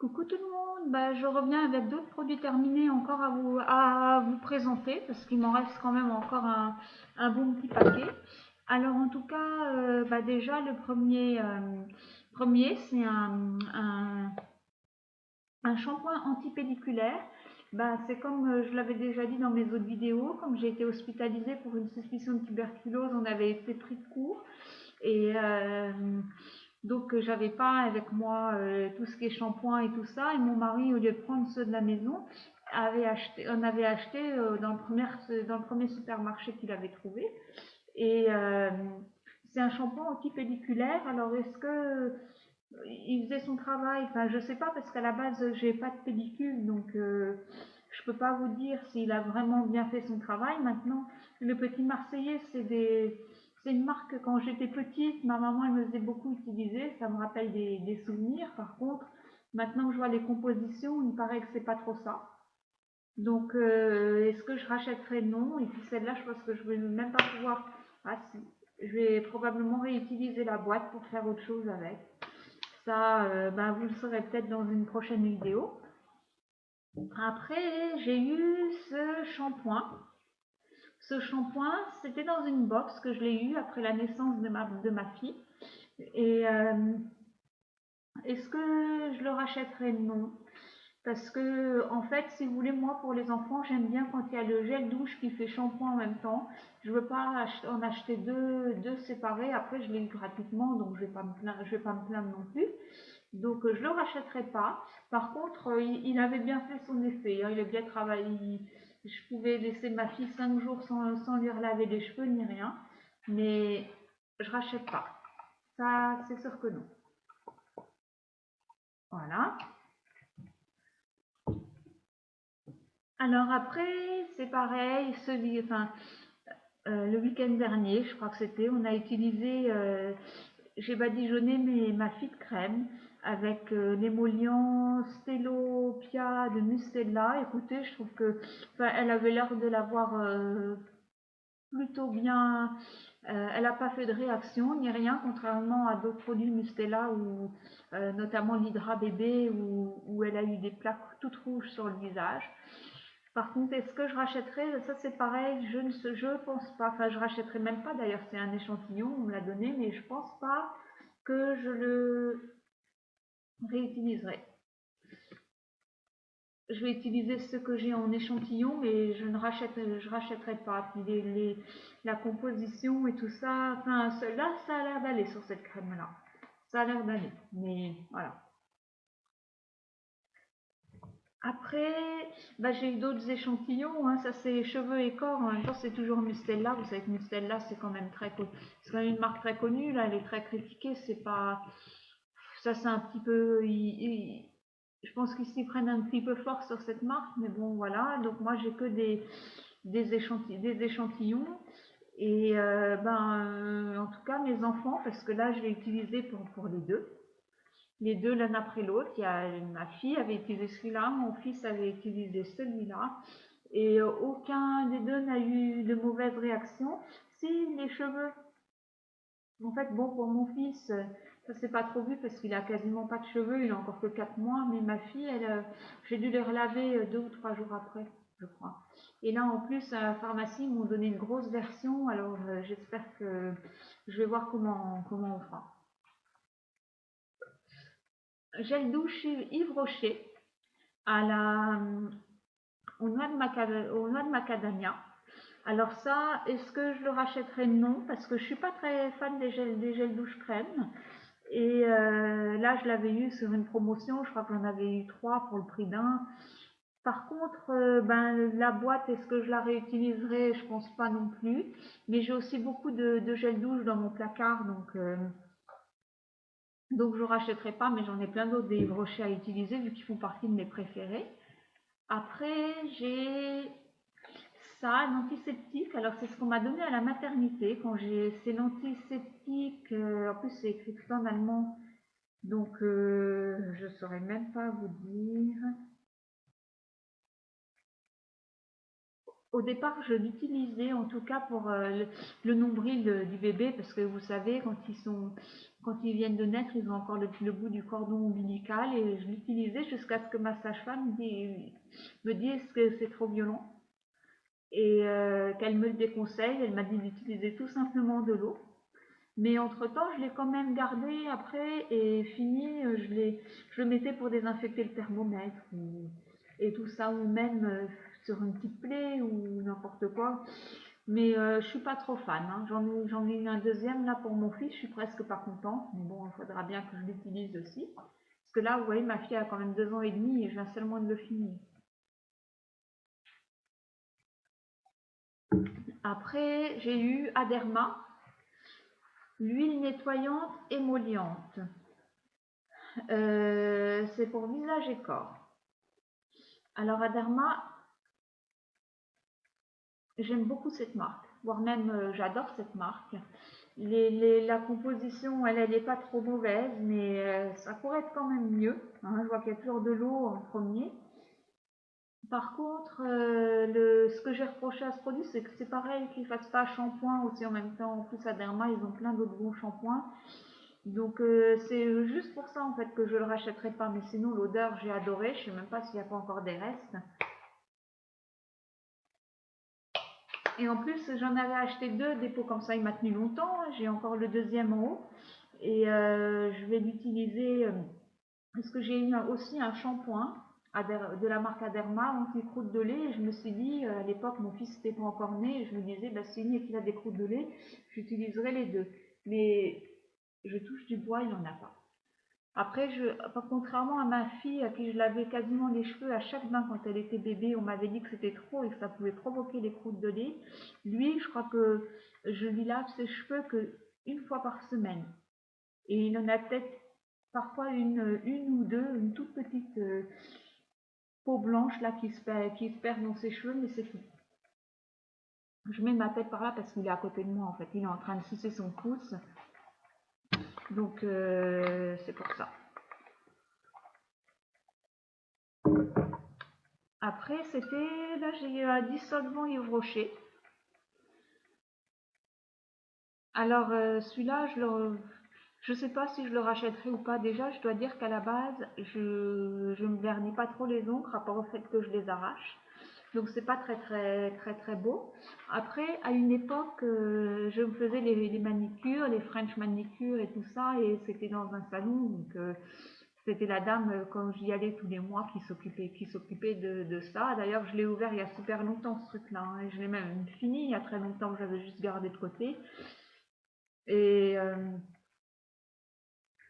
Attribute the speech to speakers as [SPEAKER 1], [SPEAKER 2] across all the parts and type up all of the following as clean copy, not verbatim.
[SPEAKER 1] Coucou tout le monde, je reviens avec d'autres produits terminés encore à vous présenter parce qu'il m'en reste quand même encore un bon petit paquet. Alors en tout cas, déjà le premier c'est un shampoing antipelliculaire. C'est comme je l'avais déjà dit dans mes autres vidéos, comme j'ai été hospitalisée pour une suspicion de tuberculose, on avait été pris de court. Et donc j'avais pas avec moi tout ce qui est shampoing et tout ça. Et mon mari, au lieu de prendre ceux de la maison, on avait acheté dans le premier supermarché qu'il avait trouvé. Et c'est un shampoing antipelliculaire. Alors est-ce que il faisait son travail? Enfin, je sais pas parce qu'à la base j'ai pas de pellicule, donc je peux pas vous dire s'il a vraiment bien fait son travail. Maintenant, le Petit Marseillais, c'est une marque que quand j'étais petite, ma maman elle me faisait beaucoup utiliser. Ça me rappelle des souvenirs. Par contre, maintenant que je vois les compositions, il paraît que c'est pas trop ça. Donc, est-ce que je rachèterai? Non. Et puis celle-là, je pense que je vais même pas pouvoir. Ah si, je vais probablement réutiliser la boîte pour faire autre chose avec. Ça, vous le saurez peut-être dans une prochaine vidéo. Après, j'ai eu ce shampoing. Ce shampoing, c'était dans une box que je l'ai eu après la naissance de ma fille. Et est-ce que je le rachèterai? Non. Parce que, en fait, si vous voulez, moi, pour les enfants, j'aime bien quand il y a le gel douche qui fait shampoing en même temps. Je ne veux pas en acheter deux séparés. Après, je l'ai eu gratuitement, donc je ne vais pas me plaindre non plus. Donc, je ne le rachèterai pas. Par contre, il avait bien fait son effet, hein. Il a bien travaillé. Je pouvais laisser ma fille 5 jours sans lui relaver les cheveux ni rien. Mais je ne rachète pas. Ça, c'est sûr que non. Voilà. Alors après, c'est pareil, le week-end dernier, je crois que c'était, on a utilisé, j'ai badigeonné ma fite crème avec l'émollient Stelopia de Mustela. Écoutez, je trouve que, elle avait l'air de l'avoir plutôt bien. Elle n'a pas fait de réaction ni rien, contrairement à d'autres produits Mustela, notamment l'Hydra bébé, où elle a eu des plaques toutes rouges sur le visage. Par contre, est-ce que je rachèterai? Ça c'est pareil, je pense pas. Enfin, je rachèterai même pas. D'ailleurs, c'est un échantillon, on me l'a donné, mais je pense pas que je le réutiliserai. Je vais utiliser ce que j'ai en échantillon, mais je rachèterai pas. Puis la composition et tout ça, enfin, là, ça a l'air d'aller sur cette crème-là. Ça a l'air d'aller, mais voilà. Après, j'ai eu d'autres échantillons, hein. Ça c'est cheveux et corps, en même temps c'est toujours Mustela. Vous savez que Mustela c'est quand même c'est quand même une marque très connue, là, elle est très critiquée. C'est pas, ça c'est un petit peu, je pense qu'ils s'y prennent un petit peu fort sur cette marque, mais bon voilà. Donc moi j'ai que des échantillons. Et en tout cas mes enfants, parce que là je l'ai utilisé pour les deux l'un après l'autre. Ma fille avait utilisé celui-là, mon fils avait utilisé celui-là, et aucun des deux n'a eu de mauvaise réaction. Si les cheveux, en fait, bon, pour mon fils, ça s'est pas trop vu parce qu'il a quasiment pas de cheveux, il a encore que 4 mois, mais ma fille, j'ai dû les relaver 2 ou 3 jours après, je crois. Et là, en plus, à la pharmacie, ils m'ont donné une grosse version, alors j'espère que je vais voir comment on fera. Gel douche Yves Rocher aux noix de macadamia. Alors ça, est-ce que je le rachèterai? Non, parce que je suis pas très fan des gels douche crème. Et là, je l'avais eu sur une promotion, je crois que j'en avais eu 3 pour le prix d'un. Par contre, la boîte, est-ce que je la réutiliserai? Je pense pas non plus. Mais j'ai aussi beaucoup de gel douche dans mon placard, donc je ne rachèterai pas, mais j'en ai plein d'autres des Yves Rocher à utiliser vu qu'ils font partie de mes préférés. Après, j'ai ça, l'antiseptique. Alors, c'est ce qu'on m'a donné à la maternité quand c'est l'antiseptique. En plus, c'est écrit tout en allemand. Donc, je ne saurais même pas vous dire. Au départ, je l'utilisais en tout cas pour le nombril du bébé, parce que vous savez, quand ils viennent de naître, ils ont encore le bout du cordon ombilical et je l'utilisais jusqu'à ce que ma sage-femme me dise que c'est trop violent et qu'elle me le déconseille. Elle m'a dit d'utiliser tout simplement de l'eau. Mais entre-temps, je l'ai quand même gardé après et fini, je le mettais pour désinfecter le thermomètre et tout ça, ou même sur une petite plaie ou n'importe quoi. Mais je suis pas trop fan, hein. J'en ai eu un deuxième là pour mon fils, je suis presque pas contente. Mais bon, il faudra bien que je l'utilise aussi. Parce que là, vous voyez, ma fille a quand même 2 ans et demi et je viens seulement de le finir. Après, j'ai eu Aderma, l'huile nettoyante émolliente. C'est pour visage et corps. Alors Aderma, j'aime beaucoup cette marque, voire même j'adore cette marque. La composition, elle n'est pas trop mauvaise, mais ça pourrait être quand même mieux, hein. Je vois qu'il y a toujours de l'eau en premier. Par contre, ce que j'ai reproché à ce produit, c'est que c'est pareil qu'ils ne fassent pas shampoing aussi en même temps. En plus, Aderma, ils ont plein d'autres bons shampoings. Donc c'est juste pour ça en fait que je le rachèterai pas, mais sinon l'odeur j'ai adoré, je sais même pas s'il n'y a pas encore des restes. Et en plus j'en avais acheté 2 des pots comme ça, il m'a tenu longtemps, j'ai encore le deuxième en haut et je vais l'utiliser parce que j'ai eu aussi un shampoing de la marque Aderma anti-croûte de lait et je me suis dit à l'époque mon fils n'était pas encore né et je me disais bah, si une qu'il a des croûtes de lait, j'utiliserai les 2. Mais je touche du bois, il n'en a pas. Après, contrairement à ma fille à qui je lavais quasiment les cheveux à chaque bain quand elle était bébé, on m'avait dit que c'était trop et que ça pouvait provoquer les croûtes de lait. Lui, je crois que je lui lave ses cheveux qu'une fois par semaine. Et il en a peut-être parfois une ou deux, une toute petite peau blanche là qui se perd dans ses cheveux, mais c'est tout. Je mets ma tête par là parce qu'il est à côté de moi en fait. Il est en train de sucer son pouce. Donc c'est pour ça. Après, c'était, là j'ai eu un dissolvant Yves Rocher. Alors celui-là, je sais pas si je le rachèterai ou pas. Déjà, je dois dire qu'à la base, je me vernis pas trop les ongles, à part au fait que je les arrache. Donc c'est pas très beau. Après, à une époque, je me faisais les manicures, les French manicures et tout ça, et c'était dans un salon, donc c'était la dame, quand j'y allais tous les mois, qui s'occupait de ça. D'ailleurs, je l'ai ouvert il y a super longtemps, ce truc-là, hein, et je l'ai même fini il y a très longtemps, j'avais juste gardé de côté. Et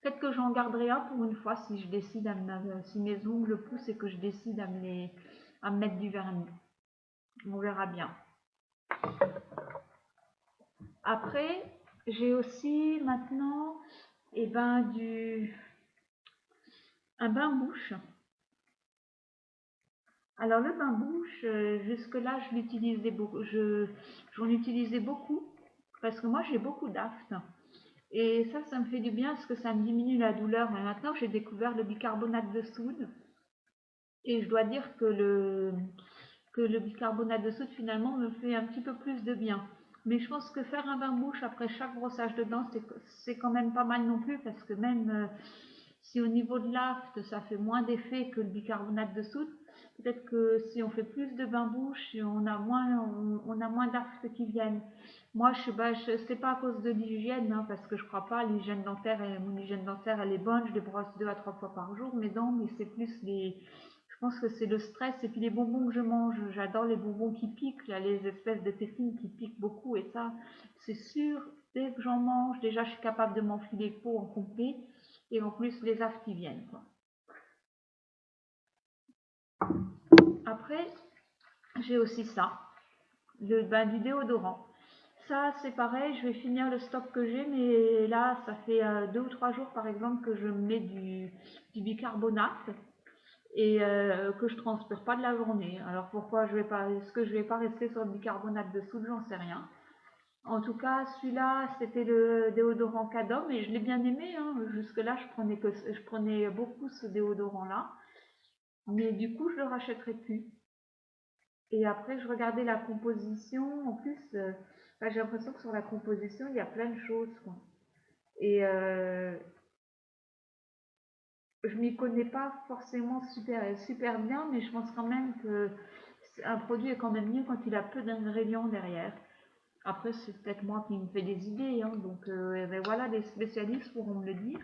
[SPEAKER 1] peut-être que j'en garderai un pour une fois si je décide si mes ongles poussent et que je décide à me mettre du vernis. On verra bien. Après, j'ai aussi maintenant un bain-bouche. Alors le bain-bouche, jusque-là, j'en utilisais beaucoup parce que moi j'ai beaucoup d'aphte. Et ça me fait du bien parce que ça me diminue la douleur. Mais maintenant, j'ai découvert le bicarbonate de soude. Et je dois dire que le bicarbonate de soude, finalement, me fait un petit peu plus de bien. Mais je pense que faire un bain-bouche après chaque brossage de dents, c'est quand même pas mal non plus. Parce que même si au niveau de l'aphte, ça fait moins d'effet que le bicarbonate de soude, peut-être que si on fait plus de bain-bouche, on a moins d'aftes qui viennent. Moi, c'est pas à cause de l'hygiène, hein, parce que je crois pas, mon hygiène dentaire, elle est bonne, je les brosse 2 à 3 fois par jour, mes dents, mais c'est plus je pense que c'est le stress et puis les bonbons que je mange. J'adore les bonbons qui piquent, là, les espèces de tétines qui piquent beaucoup, et ça, c'est sûr, dès que j'en mange, déjà, je suis capable de m'enfiler le pot en complet, et en plus, les aftes qui viennent, quoi. Après, j'ai aussi ça, du déodorant. Ça, c'est pareil, je vais finir le stock que j'ai, mais là, ça fait 2 ou 3 jours, par exemple, que je mets du bicarbonate et que je transpire pas de la journée. Alors pourquoi est-ce que je vais pas rester sur le bicarbonate de soude, j'en sais rien. En tout cas, celui-là, c'était le déodorant Cadom et je l'ai bien aimé, hein. Jusque-là, je prenais beaucoup ce déodorant-là. Mais du coup, je le rachèterai plus. Et après, je regardais la composition. En plus, j'ai l'impression que sur la composition, il y a plein de choses, quoi. Et je m'y connais pas forcément super bien, mais je pense quand même que un produit est quand même mieux quand il a peu d'ingrédients derrière. Après, c'est peut-être moi qui me fais des idées, hein, donc ben voilà, les spécialistes pourront me le dire.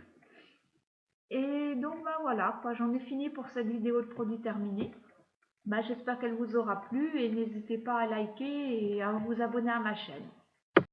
[SPEAKER 1] Et donc ben voilà, quoi, j'en ai fini pour cette vidéo de produit terminé. Ben, j'espère qu'elle vous aura plu et n'hésitez pas à liker et à vous abonner à ma chaîne.